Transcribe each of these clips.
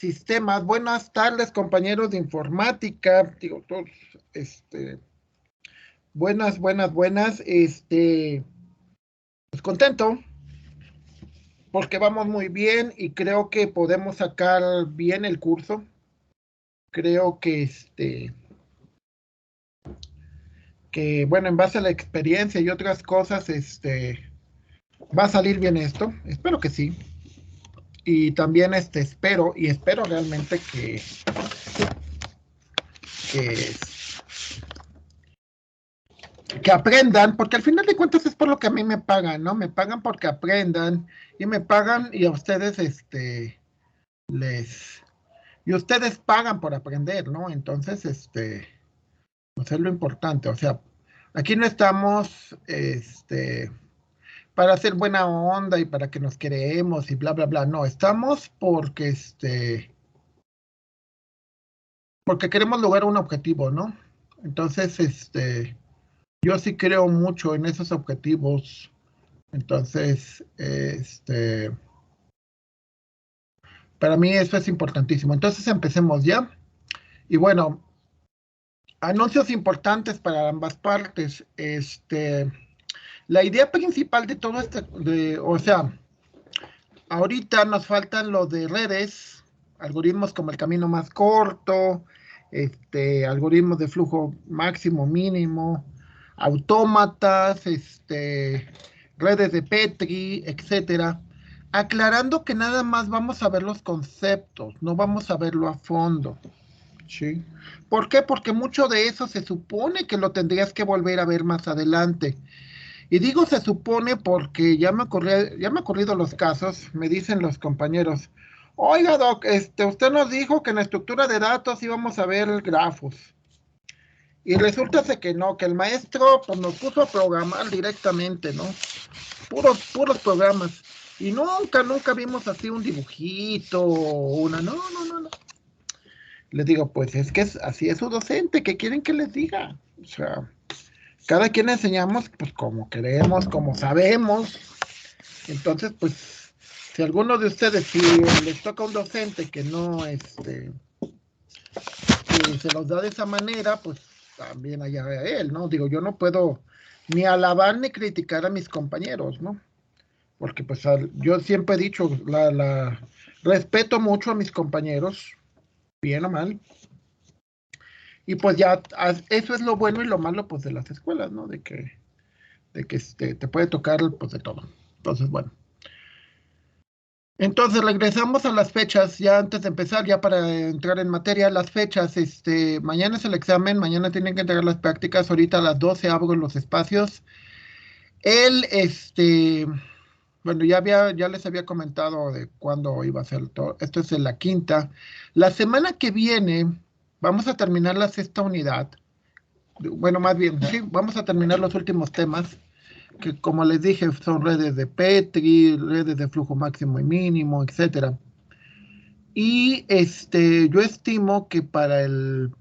sistemas. Buenas tardes, compañeros de informática. Digo, todos, buenas. Pues contento, porque vamos muy bien y creo que podemos sacar bien el curso. Creo que bueno, en base a la experiencia y otras cosas, va a salir bien esto. Espero que sí. Y también espero realmente que, que aprendan, porque al final de cuentas es por lo que a mí me pagan, ¿no? Me pagan porque aprendan y me pagan y a ustedes y ustedes pagan por aprender, ¿no? Entonces, pues es lo importante, o sea, aquí no estamos para hacer buena onda y para que nos queremos y bla bla bla, no, estamos porque queremos lograr un objetivo, ¿no? Entonces, yo sí creo mucho en esos objetivos. Entonces, para mí eso es importantísimo. Entonces, empecemos ya. Y bueno, anuncios importantes para ambas partes. La idea principal de todo o sea, ahorita nos faltan lo de redes, algoritmos como el camino más corto, algoritmos de flujo máximo, mínimo, autómatas, redes de Petri, etcétera. Aclarando que nada más vamos a ver los conceptos, no vamos a verlo a fondo. ¿Sí? ¿Por qué? Porque mucho de eso se supone que lo tendrías que volver a ver más adelante. Y digo se supone porque ya me ha ocurrido los casos, me dicen los compañeros, oiga doc, usted nos dijo que en la estructura de datos íbamos a ver grafos. Y resulta que no, que el maestro pues, nos puso a programar directamente, ¿no? Puros programas. Y nunca vimos así un dibujito, no. Les digo, pues es que así es su docente, ¿qué quieren que les diga? O sea, cada quien enseñamos pues como queremos, como sabemos. Entonces, pues, si alguno de ustedes, si les toca un docente que no, que se los da de esa manera, pues también allá a él, ¿no? Digo, yo no puedo ni alabar ni criticar a mis compañeros, ¿no? Porque pues yo siempre he dicho, respeto mucho a mis compañeros, bien o mal, y pues ya, eso es lo bueno y lo malo pues de las escuelas, ¿no? De que te puede tocar pues de todo. Entonces, bueno. Entonces, regresamos a las fechas, ya antes de empezar, ya para entrar en materia, las fechas, mañana es el examen, mañana tienen que entregar las prácticas, ahorita a las 12 abro los espacios. El, bueno, ya les había comentado de cuándo iba a ser todo, esto es en la quinta. La semana que viene vamos a terminar la sexta unidad, bueno, más bien, sí, vamos a terminar los últimos temas que como les dije son redes de Petri, redes de flujo máximo y mínimo, etcétera. Y yo estimo que para el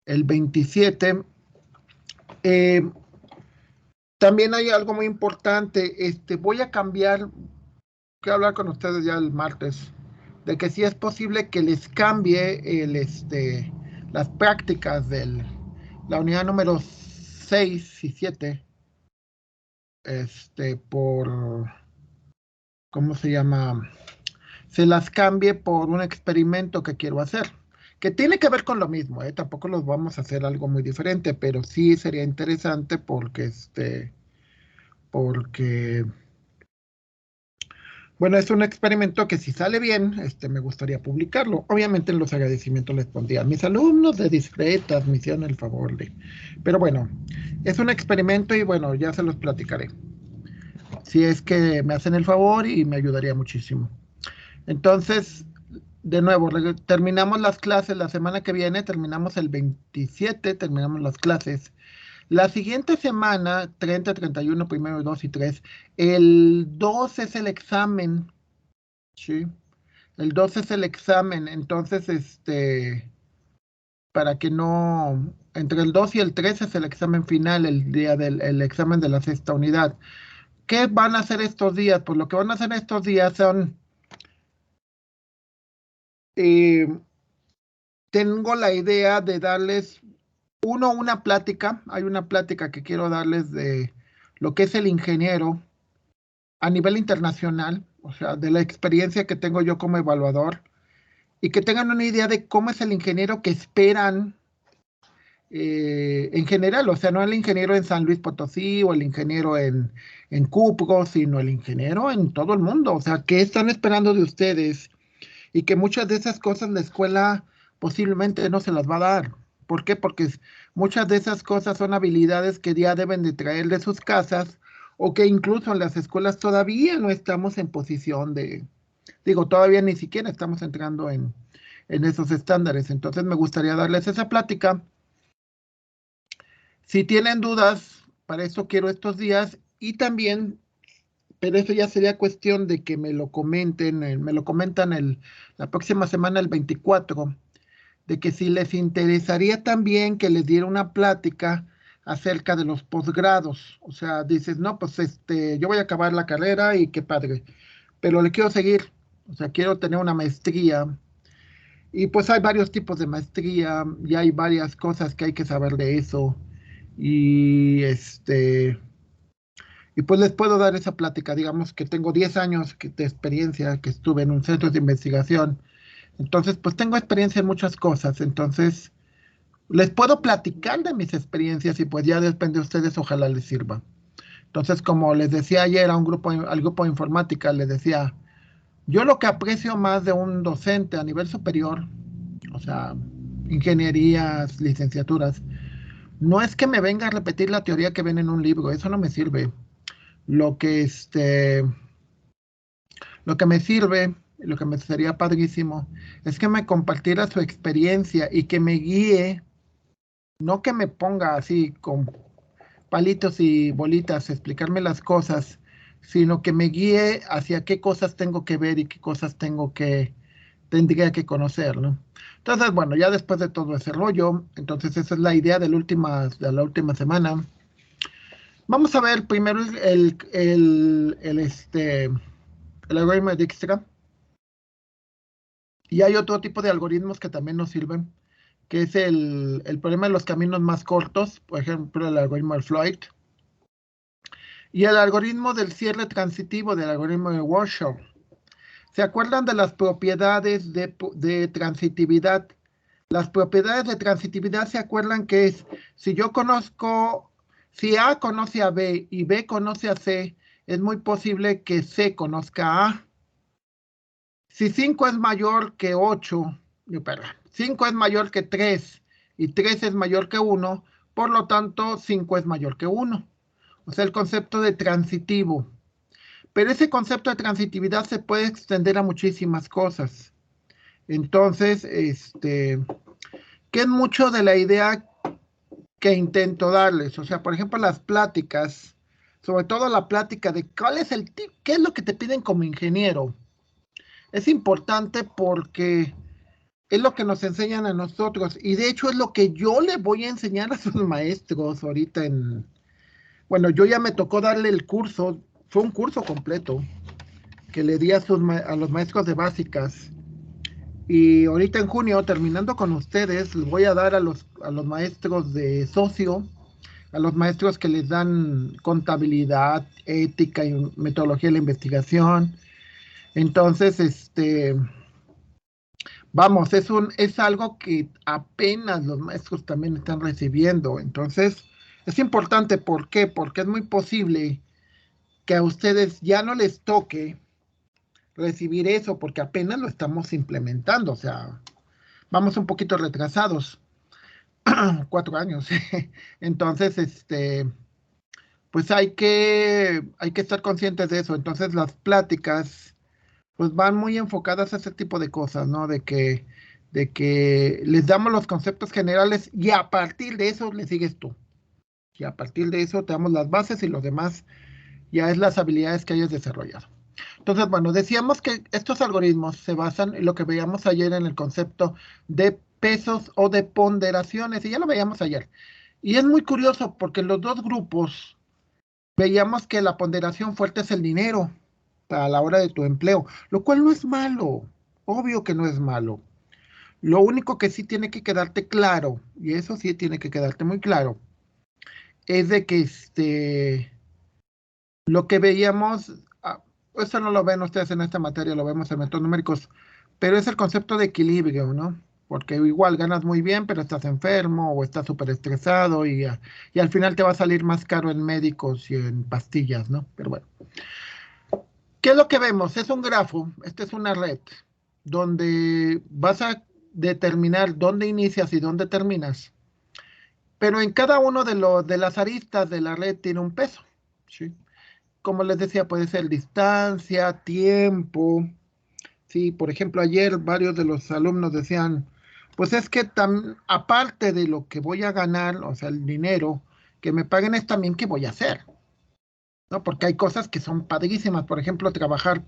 27 también hay algo muy importante. Voy a cambiar, quiero hablar con ustedes ya el martes, de que si es posible que les cambie las prácticas de la unidad número 6 y 7 por, ¿cómo se llama? Se las cambie por un experimento que quiero hacer, que tiene que ver con lo mismo, ¿eh? Tampoco los vamos a hacer algo muy diferente, pero sí sería interesante porque, bueno, es un experimento que si sale bien, me gustaría publicarlo. Obviamente en los agradecimientos les pondría a mis alumnos de discretas, me hicieron el favor de, pero bueno, es un experimento y bueno, ya se los platicaré. Si es que me hacen el favor y me ayudaría muchísimo. Entonces, de nuevo, terminamos las clases la semana que viene, terminamos el 27, terminamos las clases. La siguiente semana, 30, 31, primero, 2 y 3, el 2 es el examen, ¿sí? El 2 es el examen, entonces, para que no, entre el 2 y el 3 es el examen final, el día el examen de la sexta unidad. ¿Qué van a hacer estos días? Pues lo que van a hacer estos días son eh, tengo la idea de darles una plática. Hay una plática que quiero darles de lo que es el ingeniero a nivel internacional, o sea, de la experiencia que tengo yo como evaluador y que tengan una idea de cómo es el ingeniero que esperan en general, o sea, no el ingeniero en San Luis Potosí o el ingeniero en Cupco, sino el ingeniero en todo el mundo, o sea, qué están esperando de ustedes y que muchas de esas cosas la escuela posiblemente no se las va a dar. ¿Por qué? Porque muchas de esas cosas son habilidades que ya deben de traer de sus casas o que incluso en las escuelas todavía no estamos en posición de, digo, todavía ni siquiera estamos entrando en esos estándares. Entonces me gustaría darles esa plática. Si tienen dudas, para eso quiero estos días y también, pero eso ya sería cuestión de que me lo comenten, me lo comentan la próxima semana, el 24, de que si les interesaría también que les diera una plática acerca de los posgrados. O sea, dices, no, pues yo voy a acabar la carrera y qué padre, pero le quiero seguir. O sea, quiero tener una maestría. Y pues hay varios tipos de maestría y hay varias cosas que hay que saber de eso. Y y pues les puedo dar esa plática. Digamos que tengo 10 años de experiencia, que estuve en un centro de investigación. Entonces, pues tengo experiencia en muchas cosas. Entonces, les puedo platicar de mis experiencias y pues ya depende de ustedes, ojalá les sirva. Entonces, como les decía ayer al grupo de informática, les decía, yo lo que aprecio más de un docente a nivel superior, o sea, ingenierías, licenciaturas, no es que me venga a repetir la teoría que ven en un libro, eso no me sirve. Lo que lo que me sirve, lo que me sería padrísimo, es que me compartiera su experiencia y que me guíe, no que me ponga así con palitos y bolitas a explicarme las cosas, sino que me guíe hacia qué cosas tengo que ver y qué cosas tendría que conocer, ¿no? Entonces, bueno, ya después de todo ese rollo, entonces esa es la idea de la última semana. Vamos a ver primero el algoritmo de Dijkstra. Y hay otro tipo de algoritmos que también nos sirven, que es el problema de los caminos más cortos, por ejemplo, el algoritmo de Floyd, y el algoritmo del cierre transitivo del algoritmo de Warshaw. ¿Se acuerdan de las propiedades de transitividad? Las propiedades de transitividad se acuerdan que es, si yo conozco, si A conoce a B y B conoce a C, es muy posible que C conozca a A. Si 5 es mayor que 8, perdón, 5 es mayor que 3 y 3 es mayor que 1, por lo tanto 5 es mayor que 1. O sea, el concepto de transitivo. Pero ese concepto de transitividad se puede extender a muchísimas cosas. Entonces, que es mucho de la idea que intento darles. O sea, por ejemplo, las pláticas, sobre todo la plática de cuál es qué es lo que te piden como ingeniero. Es importante porque es lo que nos enseñan a nosotros y de hecho es lo que yo le voy a enseñar a sus maestros ahorita bueno, yo ya me tocó darle el curso, fue un curso completo que le di a los maestros de básicas. Y ahorita en junio, terminando con ustedes, les voy a dar a los maestros de socio, a los maestros que les dan contabilidad, ética y metodología de la investigación. Entonces, vamos, es algo que apenas los maestros también están recibiendo. Entonces, es importante. ¿Por qué? Porque es muy posible que a ustedes ya no les toque recibir eso porque apenas lo estamos implementando. O sea, vamos un poquito retrasados, 4 años. Entonces, pues hay que estar conscientes de eso. Entonces, las pláticas pues van muy enfocadas a ese tipo de cosas, ¿no? De que les damos los conceptos generales y a partir de eso le sigues tú. Y a partir de eso te damos las bases y lo demás ya es las habilidades que hayas desarrollado. Entonces, bueno, decíamos que estos algoritmos se basan en lo que veíamos ayer en el concepto de pesos o de ponderaciones, y ya lo veíamos ayer. Y es muy curioso porque en los dos grupos veíamos que la ponderación fuerte es el dinero a la hora de tu empleo, lo cual no es malo, obvio que no es malo. Lo único que sí tiene que quedarte claro, y eso sí tiene que quedarte muy claro, es de que lo que veíamos, eso no lo ven ustedes en esta materia, lo vemos en métodos numéricos, pero es el concepto de equilibrio, ¿no? Porque igual ganas muy bien, pero estás enfermo o estás súper estresado y al final te va a salir más caro en médicos y en pastillas, ¿no? Pero bueno, ¿qué es lo que vemos? Es un grafo, esta es una red, donde vas a determinar dónde inicias y dónde terminas, pero en cada uno de las aristas de la red tiene un peso, ¿sí? Como les decía, puede ser distancia, tiempo. Sí, por ejemplo, ayer varios de los alumnos decían, pues es que aparte de lo que voy a ganar, o sea, el dinero que me paguen es también qué voy a hacer, ¿no? Porque hay cosas que son padrísimas, por ejemplo, trabajar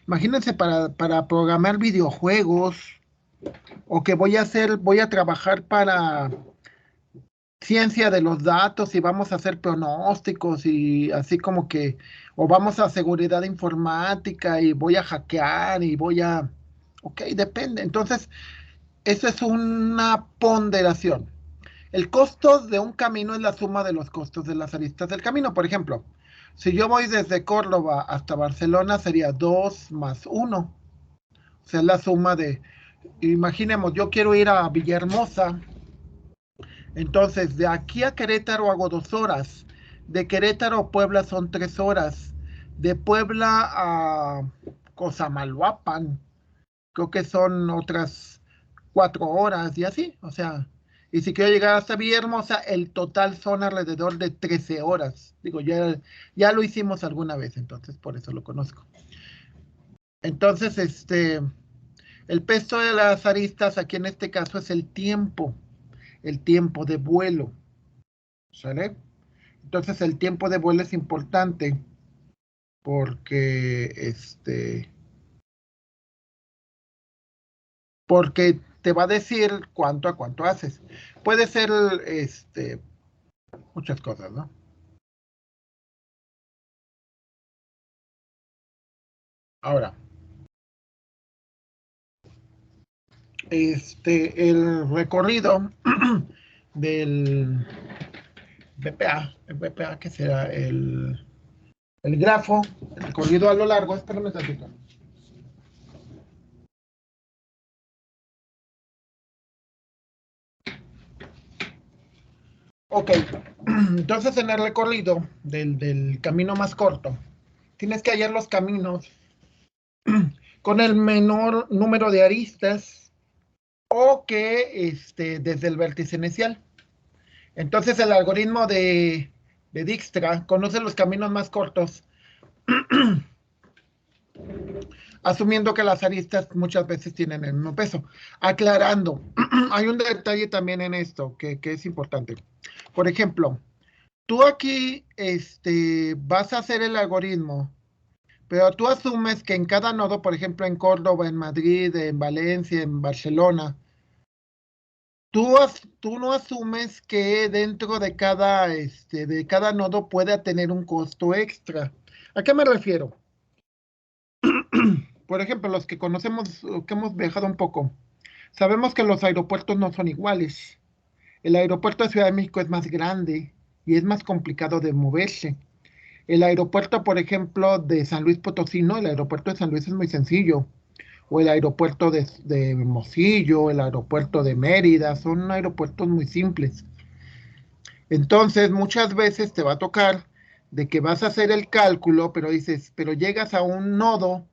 imagínense, para programar videojuegos, o que voy a trabajar para ciencia de los datos y vamos a hacer pronósticos y así como que, o vamos a seguridad informática y voy a hackear y ok, depende. Entonces, eso es una ponderación. El costo de un camino es la suma de los costos de las aristas del camino. Por ejemplo, si yo voy desde Córdoba hasta Barcelona, sería 2 más 1. O sea, es la suma imaginemos, yo quiero ir a Villahermosa. Entonces, de aquí a Querétaro hago 2 horas. De Querétaro a Puebla son 3 horas. De Puebla a Cosamaloapan, creo que son otras 4 horas y así. O sea, y si quiero llegar hasta Villahermosa, el total son alrededor de 13 horas. Digo, ya lo hicimos alguna vez, entonces por eso lo conozco. Entonces, el peso de las aristas aquí en este caso es el tiempo de vuelo. ¿Sale? Entonces el tiempo de vuelo es importante porque porque te va a decir cuánto a cuánto haces. Puede ser muchas cosas, ¿no? Ahora, el recorrido del BPA, el BPA que será el grafo, el recorrido a lo largo, espérame un tantito. Ok, entonces en el recorrido del camino más corto, tienes que hallar los caminos con el menor número de aristas o que desde el vértice inicial. Entonces el algoritmo de Dijkstra conoce los caminos más cortos, asumiendo que las aristas muchas veces tienen el mismo peso. Aclarando, hay un detalle también en esto que es importante. Por ejemplo, tú aquí vas a hacer el algoritmo, pero tú asumes que en cada nodo, por ejemplo, en Córdoba, en Madrid, en Valencia, en Barcelona, tú no asumes que dentro de cada nodo pueda tener un costo extra. ¿A qué me refiero? Por ejemplo, los que conocemos, o que hemos viajado un poco, sabemos que los aeropuertos no son iguales. El aeropuerto de Ciudad de México es más grande y es más complicado de moverse. El aeropuerto, por ejemplo, de San Luis Potosí, no, el aeropuerto de San Luis es muy sencillo. O el aeropuerto de Hermosillo, el aeropuerto de Mérida, son aeropuertos muy simples. Entonces, muchas veces te va a tocar de que vas a hacer el cálculo, pero dices, pero llegas a un nodo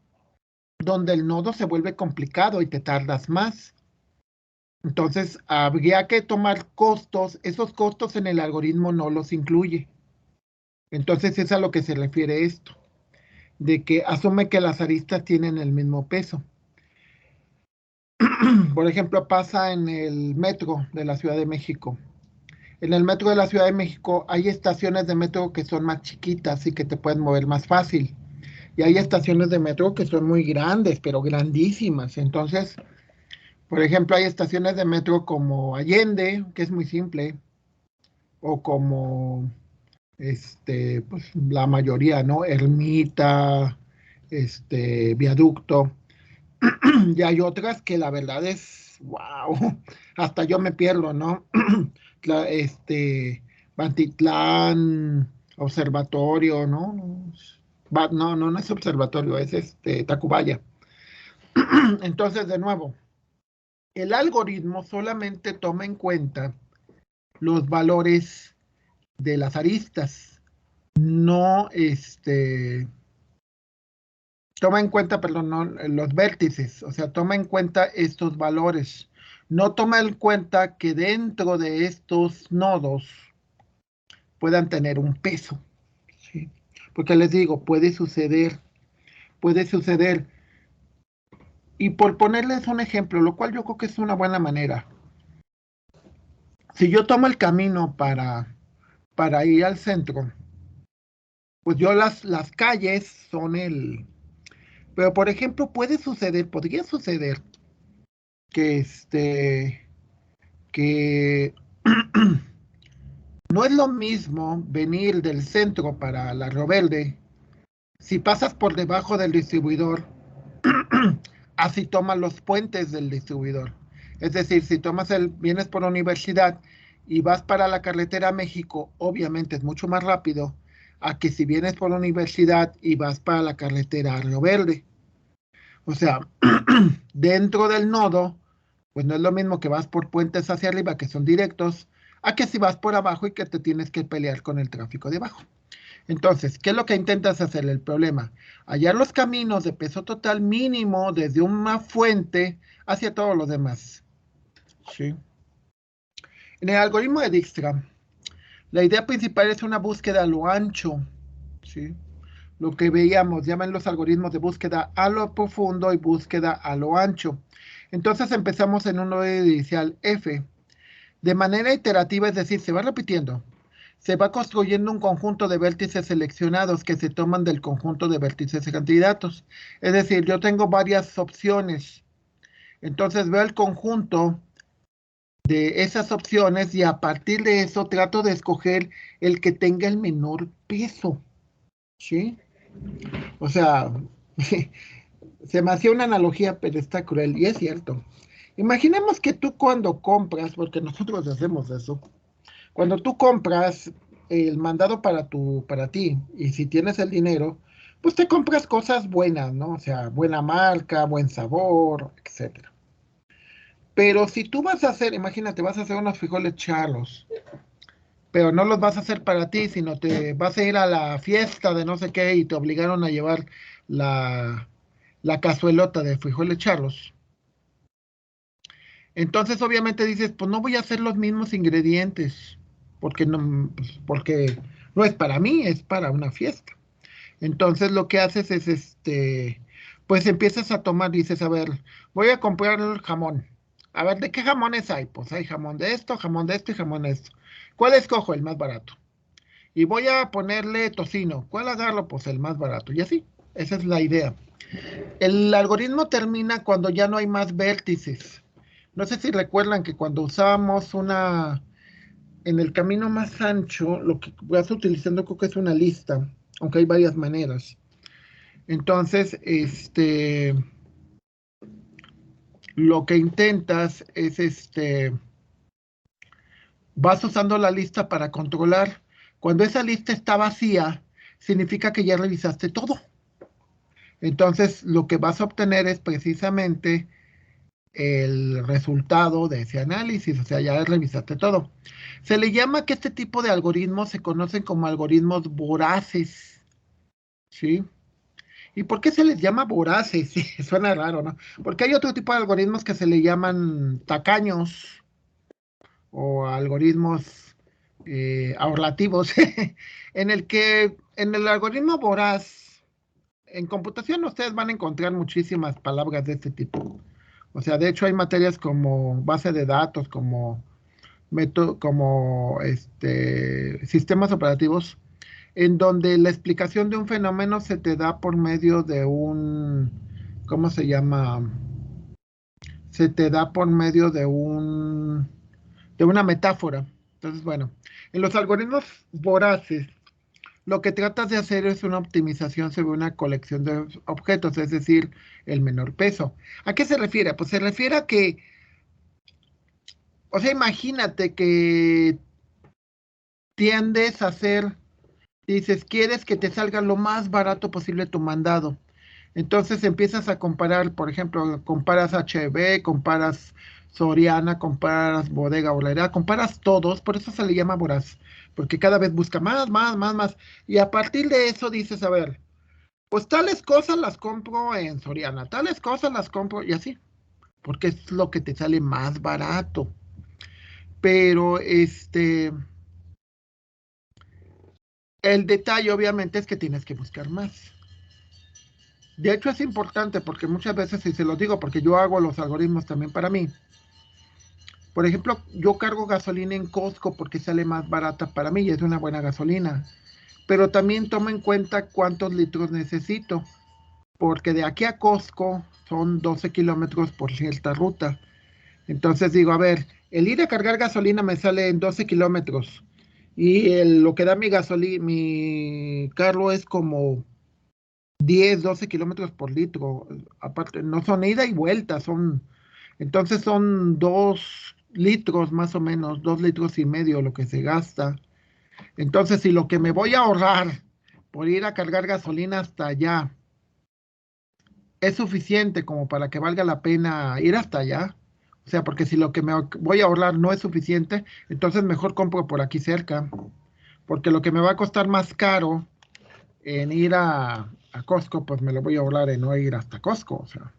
donde el nodo se vuelve complicado y te tardas más. Entonces, habría que tomar costos, esos costos en el algoritmo no los incluye. Entonces, es a lo que se refiere esto, de que asume que las aristas tienen el mismo peso. Por ejemplo, pasa en el metro de la Ciudad de México. En el metro de la Ciudad de México hay estaciones de metro que son más chiquitas y que te pueden mover más fácil. Y hay estaciones de metro que son muy grandes, pero grandísimas. Entonces, por ejemplo, hay estaciones de metro como Allende, que es muy simple, o como pues la mayoría, ¿no? Ermita, Viaducto. Y hay otras que la verdad es wow, hasta yo me pierdo, ¿no? Bantitlán, observatorio, ¿no? No es observatorio, es Tacubaya. Entonces, de nuevo, el algoritmo solamente toma en cuenta los valores de las aristas, no toma en cuenta, perdón, no, los vértices, o sea, toma en cuenta estos valores. No toma en cuenta que dentro de estos nodos puedan tener un peso, ¿sí? Porque les digo, puede suceder. Y por ponerles un ejemplo, lo cual yo creo que es una buena manera. Si yo tomo el camino para ir al centro, pues yo las calles son el... Pero por ejemplo, podría suceder que que no es lo mismo venir del centro para la Roverde si pasas por debajo del distribuidor, así tomas los puentes del distribuidor. Es decir, si vienes por la universidad y vas para la carretera a México, obviamente es mucho más rápido a que si vienes por la universidad y vas para la carretera a Río Verde. O sea, dentro del nodo, pues no es lo mismo que vas por puentes hacia arriba, que son directos, a que si vas por abajo y que te tienes que pelear con el tráfico de abajo. Entonces, ¿qué es lo que intentas hacer? El problema, hallar los caminos de peso total mínimo desde una fuente hacia todos los demás. ¿Sí? En el algoritmo de Dijkstra, la idea principal es una búsqueda a lo ancho. ¿Sí? Lo que veíamos, llaman los algoritmos de búsqueda a lo profundo y búsqueda a lo ancho. Entonces empezamos en un nodo inicial F. De manera iterativa, es decir, se va repitiendo. Se va construyendo un conjunto de vértices seleccionados que se toman del conjunto de vértices candidatos. Es decir, yo tengo varias opciones. Entonces veo el conjunto de esas opciones y a partir de eso trato de escoger el que tenga el menor peso. ¿Sí? O sea, se me hacía una analogía, pero está cruel y es cierto. Imaginemos que tú cuando compras, porque nosotros hacemos eso, cuando tú compras el mandado para ti, y si tienes el dinero, pues te compras cosas buenas, ¿no? O sea, buena marca, buen sabor, etcétera. Pero si tú vas a hacer, imagínate, vas a hacer unos frijoles charlos, pero no los vas a hacer para ti, sino te vas a ir a la fiesta de no sé qué y te obligaron a llevar la, la cazuelota de frijoles charlos. Entonces, obviamente dices, pues no voy a hacer los mismos ingredientes, porque no es para mí, es para una fiesta. Entonces, lo que haces es, pues empiezas a tomar, dices, a ver, voy a comprar el jamón. A ver, ¿de qué jamones hay? Pues hay jamón de esto y jamón de esto. ¿Cuál escojo? El más barato. Y voy a ponerle tocino. ¿Cuál agarro? Pues el más barato. Y así, esa es la idea. El algoritmo termina cuando ya no hay más vértices. No sé si recuerdan que cuando usábamos en el camino más ancho, lo que vas utilizando creo que es una lista, aunque hay varias maneras. Entonces, lo que intentas es, vas usando la lista para controlar. Cuando esa lista está vacía, significa que ya revisaste todo. Entonces, lo que vas a obtener es precisamente el resultado de ese análisis, o sea, ya revisaste todo. Se le llama que este tipo de algoritmos se conocen como algoritmos voraces, ¿sí? ¿Y por qué se les llama voraces? Sí, suena raro, ¿no? Porque hay otro tipo de algoritmos que se le llaman tacaños o algoritmos ahorrativos, en el algoritmo voraz, en computación ustedes van a encontrar muchísimas palabras de este tipo. O sea, de hecho hay materias como base de datos, como sistemas operativos, en donde la explicación de un fenómeno se te da por medio de ¿cómo se llama? Se te da por medio de una metáfora. Entonces, bueno, en los algoritmos voraces, lo que tratas de hacer es una optimización sobre una colección de objetos, es decir, el menor peso. ¿A qué se refiere? Pues se refiere a que o sea, imagínate que tiendes a hacer, dices, quieres que te salga lo más barato posible tu mandado. Entonces empiezas a comparar, por ejemplo, comparas HB, comparas Soriana, comparas Bodega Aurrerá, comparas todos, por eso se le llama voraz, porque cada vez busca más, más, más, más. Y a partir de eso dices, a ver, pues tales cosas las compro en Soriana, tales cosas las compro y así, porque es lo que te sale más barato. Pero el detalle obviamente es que tienes que buscar más. De hecho es importante porque muchas veces, y se los digo porque yo hago los algoritmos también para mí. Por ejemplo, yo cargo gasolina en Costco porque sale más barata para mí y es una buena gasolina. Pero también tomo en cuenta cuántos litros necesito, porque de aquí a Costco son 12 kilómetros por cierta ruta. Entonces digo, a ver, el ir a cargar gasolina me sale en 12 kilómetros y lo que da mi gasolina, mi carro es como 10, 12 kilómetros por litro. Aparte, no son ida y vuelta, entonces son 2 litros más o menos, 2,5 litros lo que se gasta. Entonces, si lo que me voy a ahorrar por ir a cargar gasolina hasta allá es suficiente como para que valga la pena ir hasta allá, o sea, porque si lo que me voy a ahorrar no es suficiente, entonces mejor compro por aquí cerca, porque lo que me va a costar más caro en ir a Costco, pues me lo voy a ahorrar en no ir hasta Costco, o sea,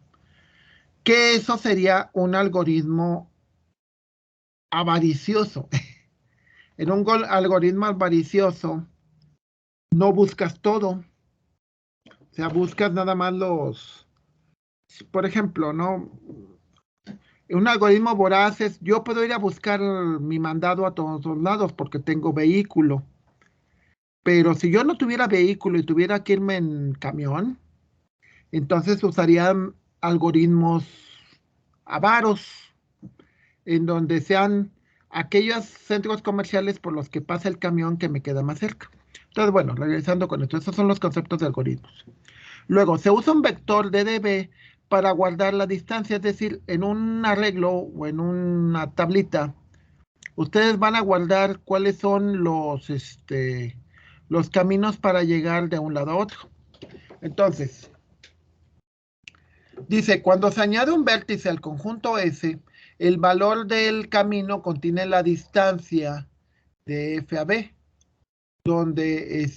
que eso sería un algoritmo avaricioso. En un algoritmo avaricioso no buscas todo, o sea, buscas nada más por ejemplo, ¿no? Un algoritmo voraz es, yo puedo ir a buscar mi mandado a todos los lados porque tengo vehículo, pero si yo no tuviera vehículo y tuviera que irme en camión, entonces usaría algoritmos avaros, en donde sean aquellos centros comerciales por los que pasa el camión que me queda más cerca. Entonces, bueno, regresando con esto, esos son los conceptos de algoritmos. Luego, se usa un vector DDB para guardar la distancia, es decir, en un arreglo o en una tablita, ustedes van a guardar cuáles son los caminos para llegar de un lado a otro. Entonces, dice, cuando se añade un vértice al conjunto S, el valor del camino contiene la distancia de F a B, donde,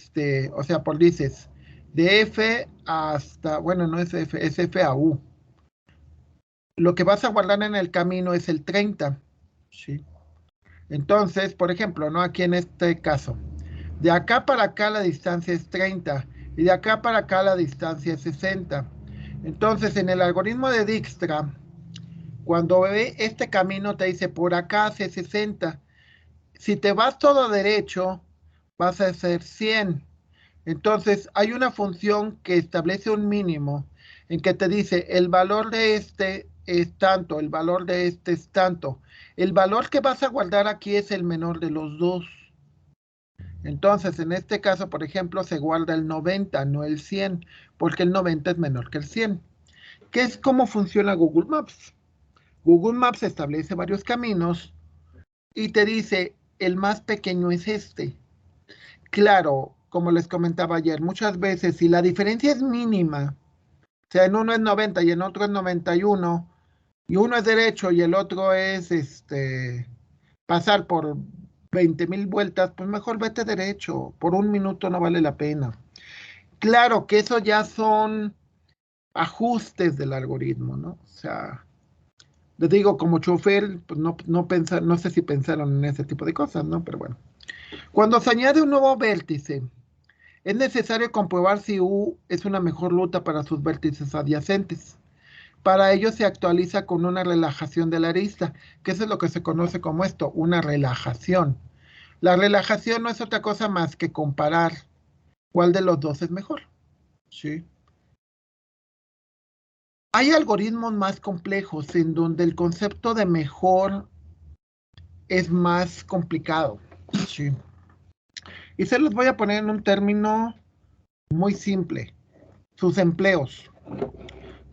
o sea, por dices, de F hasta, bueno, no es F, es F a U. Lo que vas a guardar en el camino es el 30, ¿sí? Entonces, por ejemplo, ¿no? Aquí en este caso, de acá para acá la distancia es 30 y de acá para acá la distancia es 60. Entonces, en el algoritmo de Dijkstra, cuando ve este camino te dice por acá hace 60. Si te vas todo derecho, vas a hacer 100. Entonces, hay una función que establece un mínimo en que te dice el valor de este es tanto, el valor de este es tanto. El valor que vas a guardar aquí es el menor de los dos. Entonces, en este caso, por ejemplo, se guarda el 90, no el 100, porque el 90 es menor que el 100. ¿Qué es cómo funciona Google Maps? Google Maps establece varios caminos y te dice, el más pequeño es este. Claro, como les comentaba ayer, muchas veces si la diferencia es mínima, o sea, en uno es 90 y en otro es 91, y uno es derecho y el otro es pasar por 20,000 vueltas, pues mejor vete derecho, por un minuto no vale la pena. Claro que eso ya son ajustes del algoritmo, ¿no? O sea, les digo, como chofer, pues no sé si pensaron en ese tipo de cosas, ¿no? Pero bueno. Cuando se añade un nuevo vértice, es necesario comprobar si U es una mejor ruta para sus vértices adyacentes. Para ello se actualiza con una relajación de la arista, que eso es lo que se conoce como esto, una relajación. La relajación no es otra cosa más que comparar cuál de los dos es mejor. ¿Sí? Hay algoritmos más complejos en donde el concepto de mejor es más complicado. ¿Sí? Y se los voy a poner en un término muy simple. Sus empleos.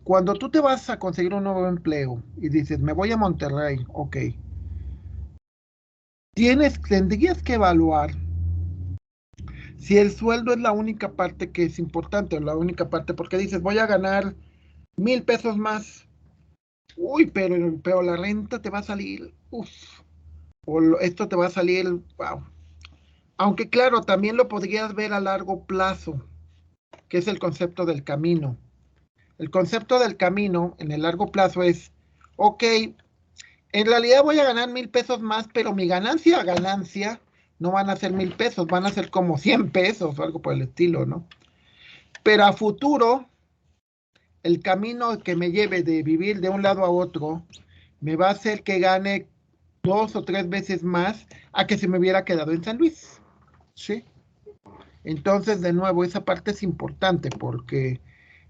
Cuando tú te vas a conseguir un nuevo empleo y dices, me voy a Monterrey, ok. tendrías que evaluar si el sueldo es la única parte que es importante, o la única parte, porque dices, voy a ganar 1,000 pesos más. Uy, pero la renta te va a salir, uff, esto te va a salir, wow. Aunque claro, también lo podrías ver a largo plazo, que es el concepto del camino. El concepto del camino en el largo plazo es, ok, en realidad voy a ganar 1,000 pesos más, pero mi ganancia no van a ser 1,000 pesos, van a ser como 100 pesos o algo por el estilo, ¿no? Pero a futuro, el camino que me lleve de vivir de un lado a otro me va a hacer que gane 2 o 3 veces más a que se me hubiera quedado en San Luis, ¿sí? Entonces, de nuevo, esa parte es importante porque,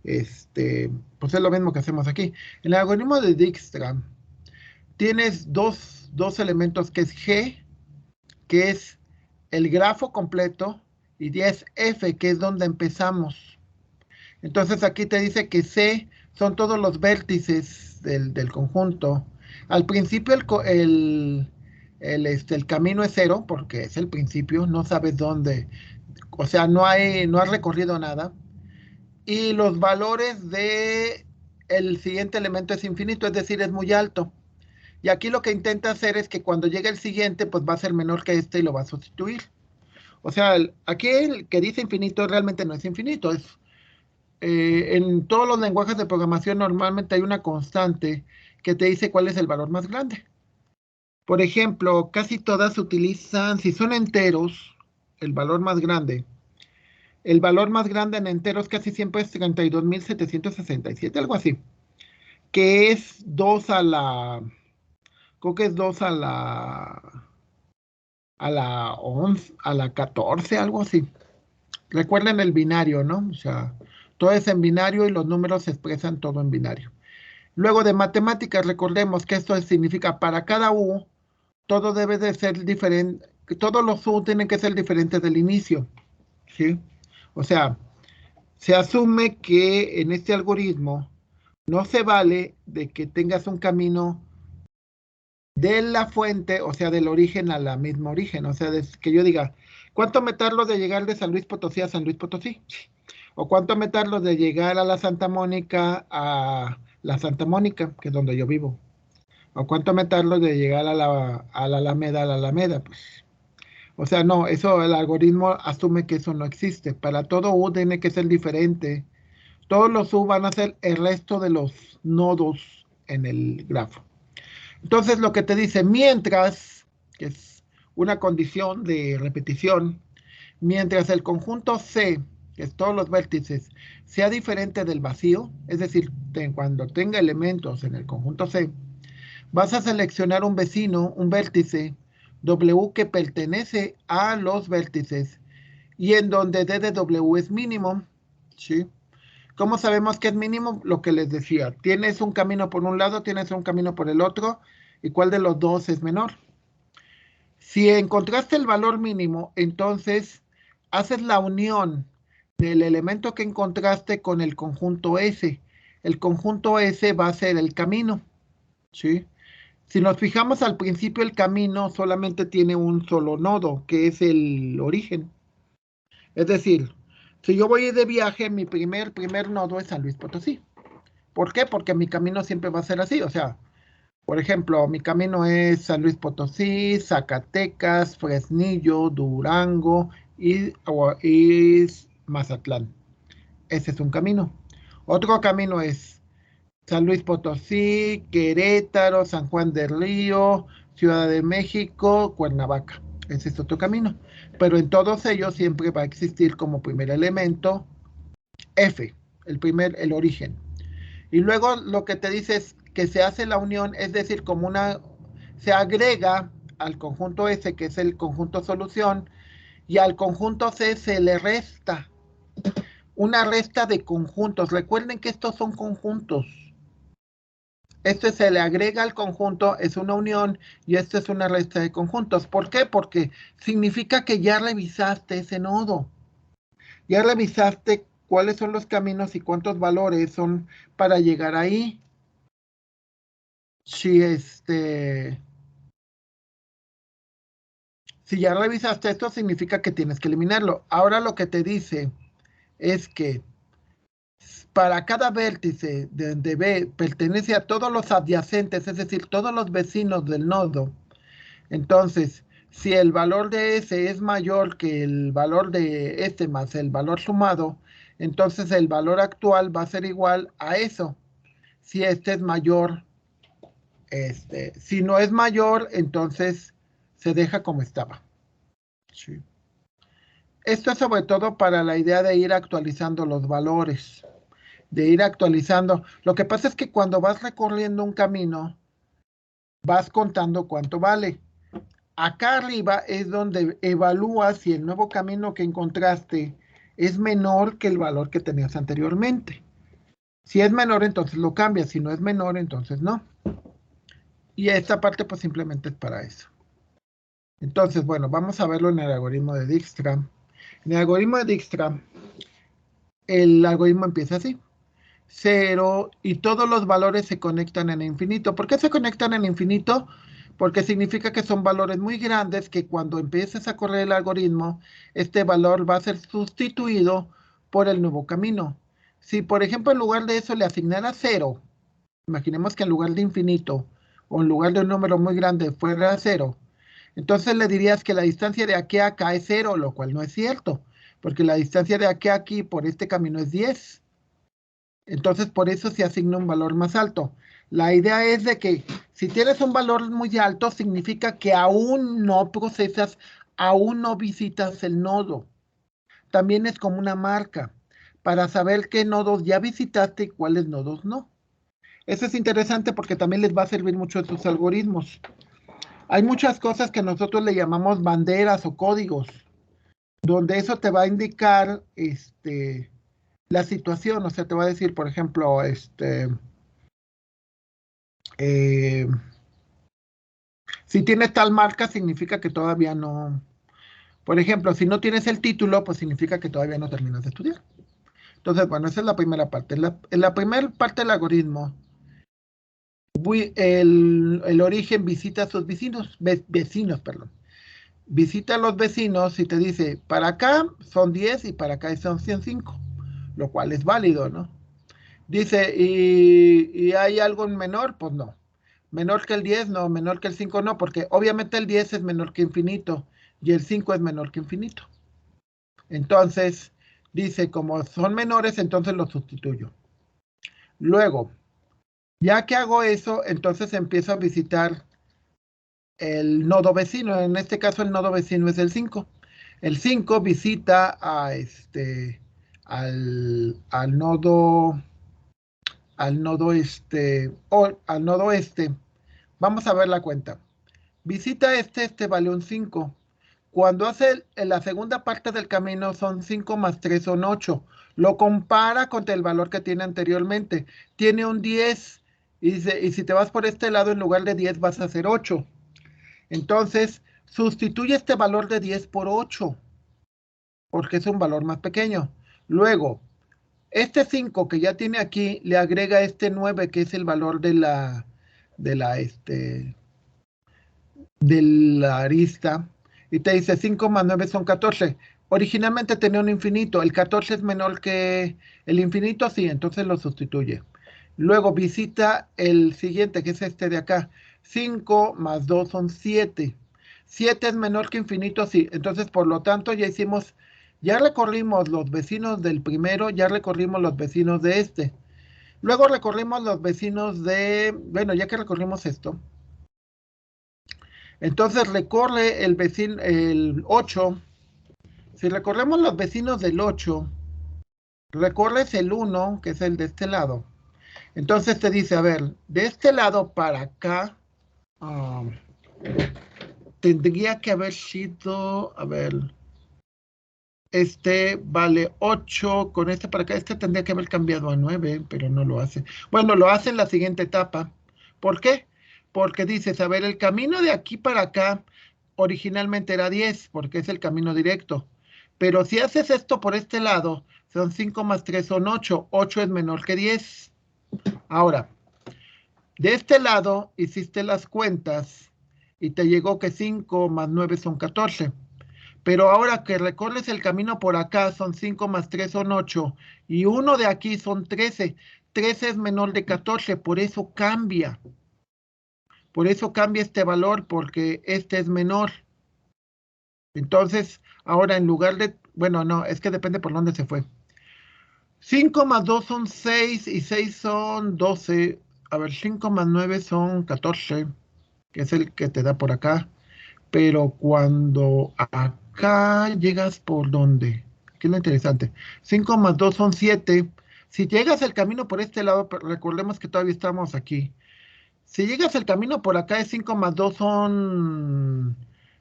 pues es lo mismo que hacemos aquí. En el algoritmo de Dijkstra tienes dos elementos que es G, que es el grafo completo, y es F, que es donde empezamos. Entonces aquí te dice que C son todos los vértices del conjunto. Al principio el camino es cero, porque es el principio, no sabes dónde, o sea, no has recorrido nada. Y los valores de el siguiente elemento es infinito, es decir, es muy alto. Y aquí lo que intenta hacer es que cuando llegue el siguiente, pues va a ser menor que este y lo va a sustituir. O sea, aquí el que dice infinito realmente no es infinito. En todos los lenguajes de programación normalmente hay una constante que te dice cuál es el valor más grande. Por ejemplo, casi todas utilizan, si son enteros, el valor más grande. El valor más grande en enteros casi siempre es 32,767, algo así. Que es 2 a la, creo que es 2 a la 14, algo así. Recuerden el binario, ¿no? O sea, todo es en binario y los números se expresan todo en binario. Luego de matemáticas, recordemos que esto significa para cada U, todo debe de ser diferente, todos los U tienen que ser diferentes del inicio, ¿sí? O sea, se asume que en este algoritmo no se vale de que tengas un camino de la fuente, o sea, del origen a la misma origen. O sea, que yo diga, ¿cuánto me tardo de llegar de San Luis Potosí a San Luis Potosí? ¿O cuánto me tardo de llegar a la Santa Mónica a la Santa Mónica, que es donde yo vivo? ¿O cuánto me tardo de llegar a la Alameda, a la Alameda? Pues, o sea, no, eso el algoritmo asume que eso no existe. Para todo U tiene que ser diferente. Todos los U van a ser el resto de los nodos en el grafo. Entonces, lo que te dice, mientras, que es una condición de repetición, mientras el conjunto C, que es todos los vértices, sea diferente del vacío, es decir, cuando tenga elementos en el conjunto C, vas a seleccionar un vecino, un vértice W que pertenece a los vértices y en donde D de W es mínimo, ¿sí? ¿Cómo sabemos que es mínimo? Lo que les decía, tienes un camino por un lado, tienes un camino por el otro, ¿y cuál de los dos es menor? Si encontraste el valor mínimo, entonces haces la unión del elemento que encontraste con el conjunto S. El conjunto S va a ser el camino, ¿sí? Si nos fijamos al principio, el camino solamente tiene un solo nodo, que es el origen. Es decir, si yo voy de viaje, mi primer nodo es San Luis Potosí. ¿Por qué? Porque mi camino siempre va a ser así. O sea, por ejemplo, mi camino es San Luis Potosí, Zacatecas, Fresnillo, Durango y Mazatlán. Ese es un camino. Otro camino es San Luis Potosí, Querétaro, San Juan del Río, Ciudad de México, Cuernavaca. Ese es otro camino. Pero en todos ellos siempre va a existir como primer elemento F, el origen. Y luego lo que te dice es que se hace la unión, es decir, se agrega al conjunto S, que es el conjunto solución, y al conjunto C se le resta una resta de conjuntos. Recuerden que estos son conjuntos. Este se le agrega al conjunto, es una unión, y esto es una resta de conjuntos. ¿Por qué? Porque significa que ya revisaste ese nodo. Ya revisaste cuáles son los caminos y cuántos valores son para llegar ahí. Si Si ya revisaste esto, significa que tienes que eliminarlo. Ahora lo que te dice es que para cada vértice de donde B pertenece a todos los adyacentes, es decir, todos los vecinos del nodo, entonces, si el valor de S es mayor que el valor de este más el valor sumado, entonces el valor actual va a ser igual a eso. Si este es mayor, si no es mayor, entonces se deja como estaba. Sí. Esto es sobre todo para la idea de ir actualizando los valores, de ir actualizando. Lo que pasa es que cuando vas recorriendo un camino, vas contando cuánto vale. Acá arriba es donde evalúas si el nuevo camino que encontraste es menor que el valor que tenías anteriormente. Si es menor, entonces lo cambias. Si no es menor, entonces no. Y esta parte pues simplemente es para eso. Entonces, bueno, vamos a verlo en el algoritmo de Dijkstra. En el algoritmo de Dijkstra, el algoritmo empieza así. 0 y todos los valores se conectan en el infinito. ¿Por qué se conectan en el infinito? Porque significa que son valores muy grandes que cuando empieces a correr el algoritmo, este valor va a ser sustituido por el nuevo camino. Si, por ejemplo, en lugar de eso le asignara 0, imaginemos que en lugar de infinito o en lugar de un número muy grande fuera 0, entonces le dirías que la distancia de aquí a acá es 0, lo cual no es cierto, porque la distancia de aquí a aquí por este camino es 10. Entonces, por eso se asigna un valor más alto. La idea es de que si tienes un valor muy alto, significa que aún no procesas, aún no visitas el nodo. También es como una marca para saber qué nodos ya visitaste y cuáles nodos no. Eso es interesante porque también les va a servir mucho en sus algoritmos. Hay muchas cosas que nosotros le llamamos banderas o códigos, donde eso te va a indicar la situación. O sea, te va a decir, por ejemplo, Eh, si tienes tal marca, significa que todavía no. Por ejemplo, si no tienes el título, pues significa que todavía no terminas de estudiar. Entonces, bueno, esa es la primera parte. En la primera parte del algoritmo, el origen visita a sus vecinos, perdón. Visita a los vecinos y te dice, para acá son 10 y para acá son 105, lo cual es válido, ¿no? Dice, ¿y hay algo menor? Pues no. Menor que el 10, no. Menor que el 5, no. Porque obviamente el 10 es menor que infinito y el 5 es menor que infinito. Entonces, dice, como son menores, entonces los sustituyo. Luego, ya que hago eso, entonces empiezo a visitar el nodo vecino. En este caso, el nodo vecino es el 5. El 5 visita al nodo al nodo este. Vamos a ver la cuenta. Visita este vale un 5. Cuando hace la segunda parte del camino son 5 más 3 son 8. Lo compara contra el valor que tiene anteriormente. Tiene un 10 y si te vas por este lado en lugar de 10 vas a hacer 8. Entonces, sustituye este valor de 10 por 8 porque es un valor más pequeño. Luego, este 5 que ya tiene aquí, le agrega este 9 que es el valor de la, este, de la arista, y te dice 5 más 9 son 14. Originalmente tenía un infinito, el 14 es menor que el infinito, sí, entonces lo sustituye. Luego visita el siguiente, que es este de acá. 5 más 2 son 7. 7 es menor que infinito, sí. Entonces, por lo tanto, ya recorrimos los vecinos del primero, ya recorrimos los vecinos de este. Luego recorrimos los vecinos bueno, ya que recorrimos esto, entonces recorre el 8. Si recorremos los vecinos del 8, recorres el 1, que es el de este lado. Entonces te dice, a ver, de este lado para acá, tendría que haber sido, a ver, este vale 8, con este para acá, este tendría que haber cambiado a 9, pero no lo hace. Bueno, lo hace en la siguiente etapa. ¿Por qué? Porque dices, a ver, el camino de aquí para acá originalmente era 10, porque es el camino directo. Pero si haces esto por este lado, son 5 más 3 son 8. 8 es menor que 10. Ahora, de este lado hiciste las cuentas y te llegó que 5 más 9 son 14. Pero ahora que recorres el camino por acá son 5 más 3 son 8 y uno de aquí son 13. 13 es menor de 14, por eso cambia. Por eso cambia este valor, porque este es menor. Entonces, ahora en lugar de, bueno, no, es que depende por dónde se fue. 5 más 2 son 6 y 6 son 12. A ver, 5 más 9 son 14, que es el que te da por acá. Pero cuando acá llegas por dónde, aquí es lo interesante. 5 más 2 son 7. Si llegas el camino por este lado, recordemos que todavía estamos aquí. Si llegas el camino por acá es 5 más 2 son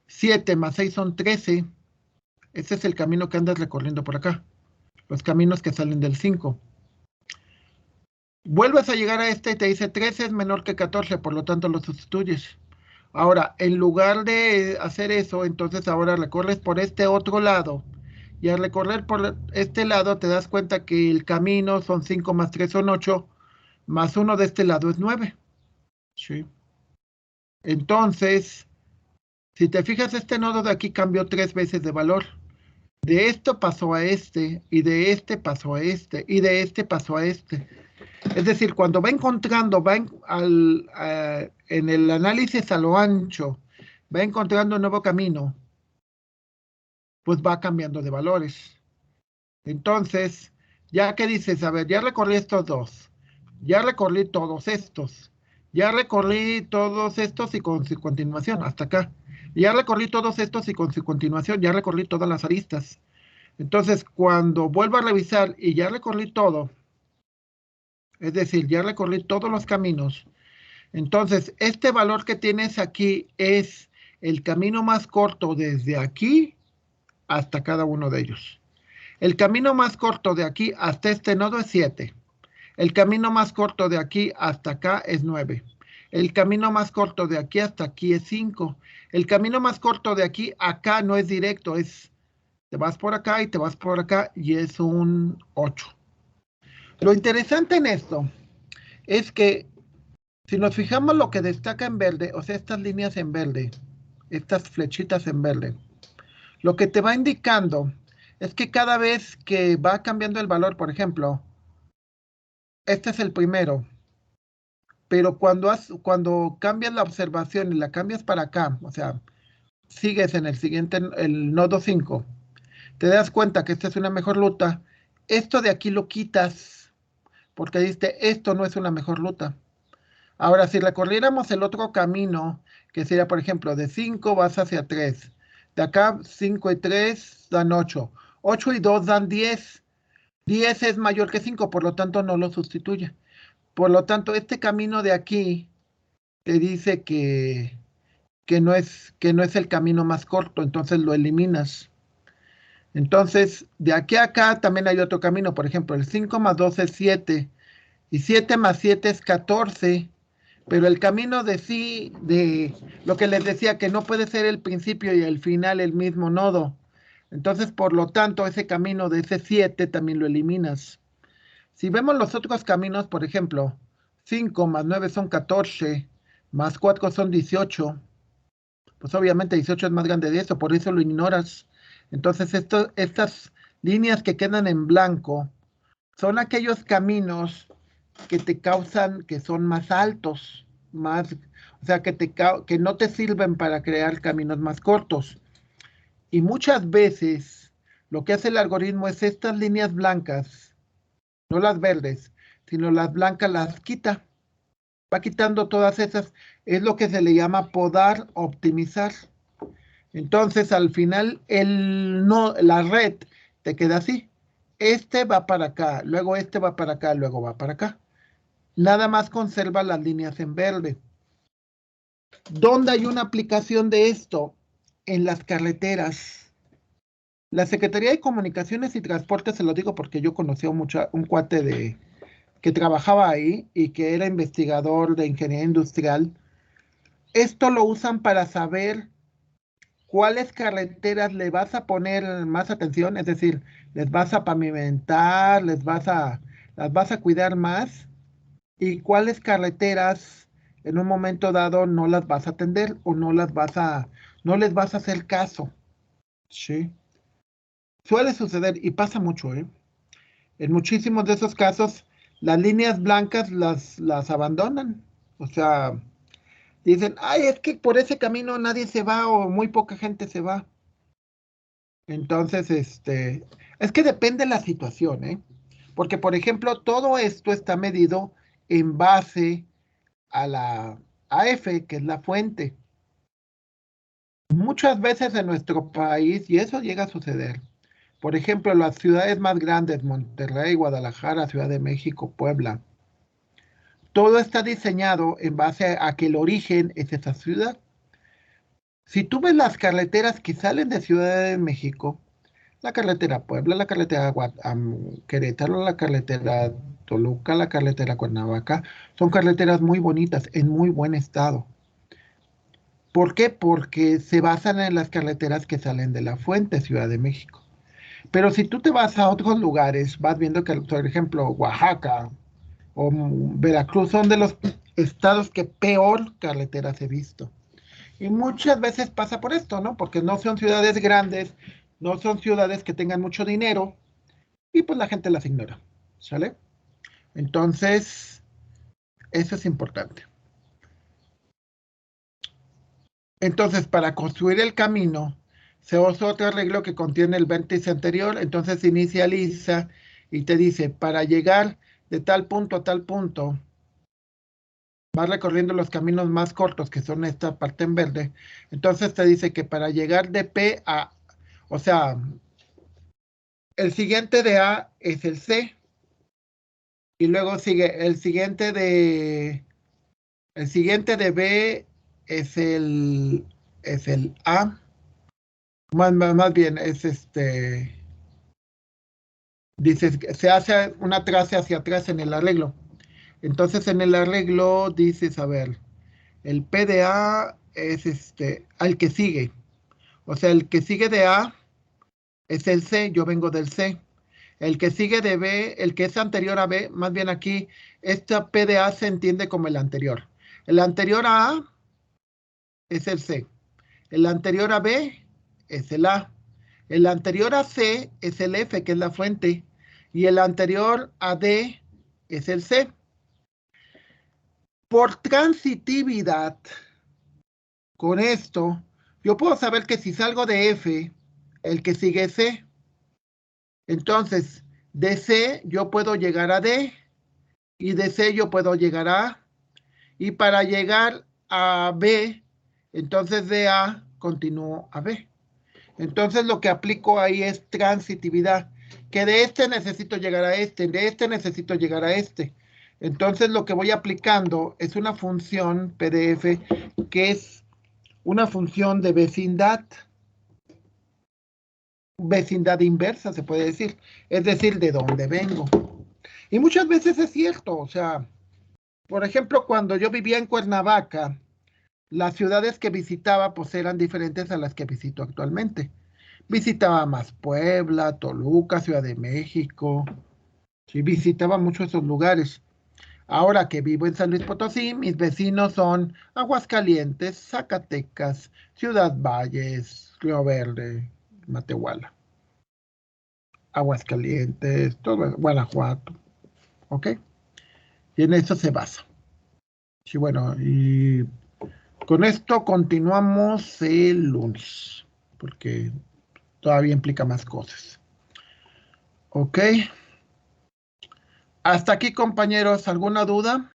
7, más 6 son 13. Ese es el camino que andas recorriendo por acá. Los caminos que salen del 5. Vuelves a llegar a este y te dice 13 es menor que 14, por lo tanto lo sustituyes. Ahora, en lugar de hacer eso, entonces ahora recorres por este otro lado. Y al recorrer por este lado te das cuenta que el camino son 5 más 3 son 8, más 1 de este lado es 9. Sí. Entonces, si te fijas, este nodo de aquí cambió 3 veces de valor. De esto pasó a este, y de este pasó a este, y de este pasó a este. Es decir, cuando va encontrando, en el análisis a lo ancho, va encontrando un nuevo camino, pues va cambiando de valores. Entonces, ya que dices, a ver, ya recorrí estos dos, ya recorrí todos estos, ya recorrí todos estos y con su continuación, hasta acá. Ya recorrí todos estos y con su continuación, ya recorrí todas las aristas. Entonces, cuando vuelvo a revisar y ya recorrí todo, es decir, ya recorrí todos los caminos, entonces este valor que tienes aquí es el camino más corto desde aquí hasta cada uno de ellos. El camino más corto de aquí hasta este nodo es 7. El camino más corto de aquí hasta acá es 9. El camino más corto de aquí hasta aquí es 5. El camino más corto de aquí a acá no es directo, te vas por acá y te vas por acá y es un 8. Lo interesante en esto es que si nos fijamos lo que destaca en verde, o sea, estas líneas en verde, estas flechitas en verde, lo que te va indicando es que cada vez que va cambiando el valor, por ejemplo, este es el primero, pero cuando cambias la observación y la cambias para acá, o sea, sigues en el siguiente, el nodo 5, te das cuenta que esta es una mejor ruta, esto de aquí lo quitas, porque dices, esto no es una mejor ruta. Ahora, si recorriéramos el otro camino, que sería, por ejemplo, de 5 vas hacia 3, de acá 5 y 3 dan 8, 8 y 2 dan 10, 10 es mayor que 5, por lo tanto no lo sustituye. Por lo tanto, este camino de aquí te dice que no es el camino más corto, entonces lo eliminas. Entonces, de aquí a acá también hay otro camino, por ejemplo, el 5 más 2 es 7, y 7 más 7 es 14, pero el camino de sí, de lo que les decía, que no puede ser el principio y el final el mismo nodo. Entonces, por lo tanto, ese camino de ese 7 también lo eliminas. Si vemos los otros caminos, por ejemplo, 5 más 9 son 14, más 4 son 18, pues obviamente 18 es más grande de eso, por eso lo ignoras. Entonces, estas líneas que quedan en blanco son aquellos caminos que te causan, que son más altos, más, o sea, que no te sirven para crear caminos más cortos. Y muchas veces lo que hace el algoritmo es estas líneas blancas, no las verdes, sino las blancas las quita. Va quitando todas esas. Es lo que se le llama podar, optimizar. Entonces, al final, no, la red te queda así. Este va para acá, luego este va para acá, luego va para acá. Nada más conserva las líneas en verde. ¿Dónde hay una aplicación de esto? En las carreteras. La Secretaría de Comunicaciones y Transportes, se lo digo porque yo conocí a un cuate que trabajaba ahí y que era investigador de ingeniería industrial. Esto lo usan para saber cuáles carreteras le vas a poner más atención, es decir, les vas a pavimentar, las vas a cuidar más, y cuáles carreteras en un momento dado no las vas a atender o no les vas a hacer caso. ¿Sí? Suele suceder y pasa mucho, ¿eh? En muchísimos de esos casos, las líneas blancas las abandonan. O sea, dicen, ay, es que por ese camino nadie se va o muy poca gente se va. Entonces, es que depende de la situación, ¿eh? Porque, por ejemplo, todo esto está medido en base a la AF, que es la fuente. Muchas veces en nuestro país, y eso llega a suceder, por ejemplo, las ciudades más grandes, Monterrey, Guadalajara, Ciudad de México, Puebla, todo está diseñado en base a que el origen es esa ciudad. Si tú ves las carreteras que salen de Ciudad de México, la carretera Puebla, la carretera Querétaro, la carretera Toluca, la carretera Cuernavaca, son carreteras muy bonitas, en muy buen estado. ¿Por qué? Porque se basan en las carreteras que salen de la fuente, Ciudad de México. Pero si tú te vas a otros lugares, vas viendo que, por ejemplo, Oaxaca o Veracruz son de los estados que peor carreteras he visto. Y muchas veces pasa por esto, ¿no? Porque no son ciudades grandes, no son ciudades que tengan mucho dinero y pues la gente las ignora, ¿sale? Entonces, eso es importante. Entonces, para construir el camino, se usa otro arreglo que contiene el vértice anterior, entonces se inicializa y te dice, para llegar de tal punto a tal punto, vas recorriendo los caminos más cortos, que son esta parte en verde, entonces te dice que para llegar de P a, o sea, el siguiente de A es el C, y luego sigue el siguiente de B es el A, más bien es dices, se hace una trace hacia atrás en el arreglo. Entonces en el arreglo dices, a ver, el PDA es al que sigue. O sea, el que sigue de A es el C, yo vengo del C. El que sigue de B, el que es anterior a B, más bien aquí, esta PDA se entiende como el anterior. El anterior a A es el C. El anterior a B es el A. El anterior a C es el F, que es la fuente. Y el anterior a D es el C. Por transitividad, con esto, yo puedo saber que si salgo de F, el que sigue es C. Entonces, de C yo puedo llegar a D y de C yo puedo llegar a A. Y para llegar a B, entonces de A continúo a B. Entonces lo que aplico ahí es transitividad, que de este necesito llegar a este, de este necesito llegar a este. Entonces lo que voy aplicando es una función PDF que es una función de vecindad inversa, se puede decir, es decir, de dónde vengo. Y muchas veces es cierto, o sea, por ejemplo, cuando yo vivía en Cuernavaca, las ciudades que visitaba pues eran diferentes a las que visito actualmente. Visitaba más Puebla, Toluca, Ciudad de México. Sí, visitaba mucho esos lugares. Ahora que vivo en San Luis Potosí, mis vecinos son Aguascalientes, Zacatecas, Ciudad Valles, Río Verde, Matehuala, Aguascalientes, todo, Guanajuato, ¿ok? Y en eso se basa. Sí, bueno, y con esto continuamos el lunes, porque todavía implica más cosas. ¿Ok? Hasta aquí, compañeros. ¿Alguna duda?